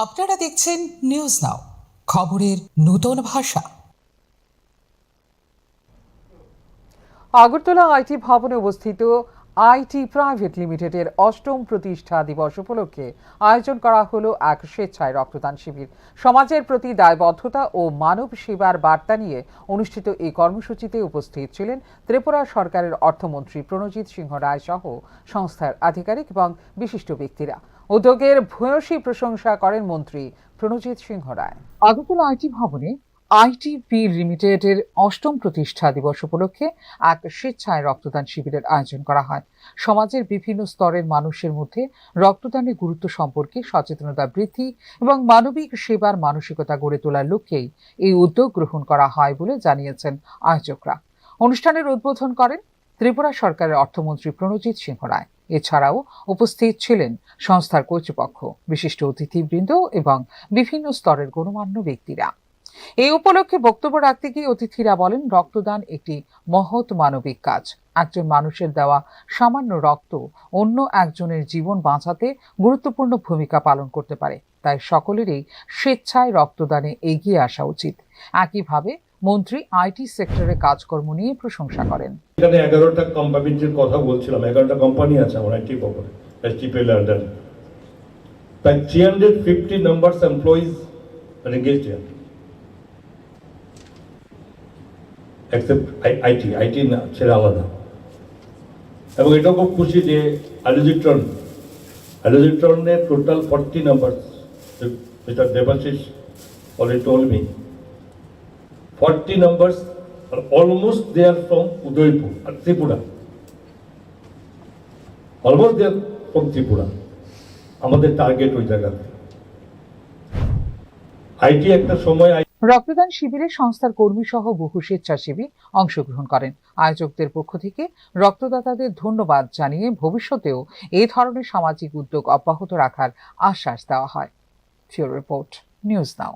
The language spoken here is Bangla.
আপনারা দেখছেন নিউজ নাও, খবরের নতুন ভাষা। আগরতলা আইটি ভবনে অবস্থিত আইটি প্রাইভেট লিমিটেডের ৮ম প্রতিষ্ঠা দিবস উপলক্ষে আয়োজন করা হলো এক স্বেচ্ছায় রক্তদান শিবির। সমাজের প্রতি দায়বদ্ধতা ও মানব সেবার বার্তা নিয়ে অনুষ্ঠিত এই কর্মসূচিতে উপস্থিত ছিলেন ত্রিপুরা সরকারের অর্থমন্ত্রী প্রণজিৎ সিংহ রায় সহ সংস্থার আধিকারিক এবং বিশিষ্ট ব্যক্তিরা। উদ্যোগের ভূয়সী প্রশংসা করেন মন্ত্রী প্রণজিৎ সিংহ রায়। আগরতলা আইটি ভবনে আইটিপি লিমিটেডের ৮ম প্রতিষ্ঠা দিবস উপলক্ষে এক স্বেচ্ছায় রক্তদান শিবিরের আয়োজন করা হয়। সমাজের বিভিন্ন স্তরের মানুষের মধ্যে রক্তদানের গুরুত্ব সম্পর্কে সচেতনতা বৃদ্ধি এবং মানবিক সেবার মানসিকতা গড়ে তোলার লক্ষ্যেই এই উদ্যোগ গ্রহণ করা হয় বলে জানিয়েছেন আয়োজকরা। অনুষ্ঠানের উদ্বোধন করেন ত্রিপুরা সরকারের অর্থমন্ত্রী প্রণজিৎ সিংহ রায়। এছাড়াও উপস্থিত ছিলেন সংস্থার কর্তৃপক্ষ, বিশিষ্ট অতিথিবৃন্দ এবং বিভিন্ন স্তরের গণ্যমান্য ব্যক্তিরা। এই উপলক্ষে বক্তব্য রাখতে গিয়ে অতিথিরা বলেন, রক্তদান একটি মহৎ মানবিক কাজ। একজন মানুষের দেওয়া সামান্য রক্ত অন্য একজনের জীবন বাঁচাতে গুরুত্বপূর্ণ ভূমিকা পালন করতে পারে। তাই সকলেরই স্বেচ্ছায় রক্তদানে এগিয়ে আসা উচিত। একইভাবে মন্ত্রী আইটি সেক্টরে কাজকর্ম নিয়ে প্রশংসা করেন। এখানে 11টা কোম্পানির কথা বলছিলাম, 11টা কোম্পানি আছে আমার আইটি ভবনে, এসটিপিএল আন্ডার। প্রায় 350 numbers employees are engaged here, except IT না ছেড়ে আলাদা। এবং এটাও খুব খুশি যে অ্যালোজিট্রনের total 40 numbers, mister Debashis already told me 40 numbers are almost there from Udaipur and Tripura. Almost there from Tripura. আমাদের টার্গেট ওই জায়গাতে আইটি একটা সময়। রক্তদান শিবিরে সংস্থার কর্মী সহ বহু স্বেচ্ছাসেবী অংশগ্রহণ করেন। আয়োজকদের পক্ষ থেকে রক্তদাতাদের ধন্যবাদ জানিয়ে ভবিষ্যতেও এই ধরনের সামাজিক উদ্যোগ অব্যাহত রাখার আশ্বাস দেওয়া হয়। Report news now.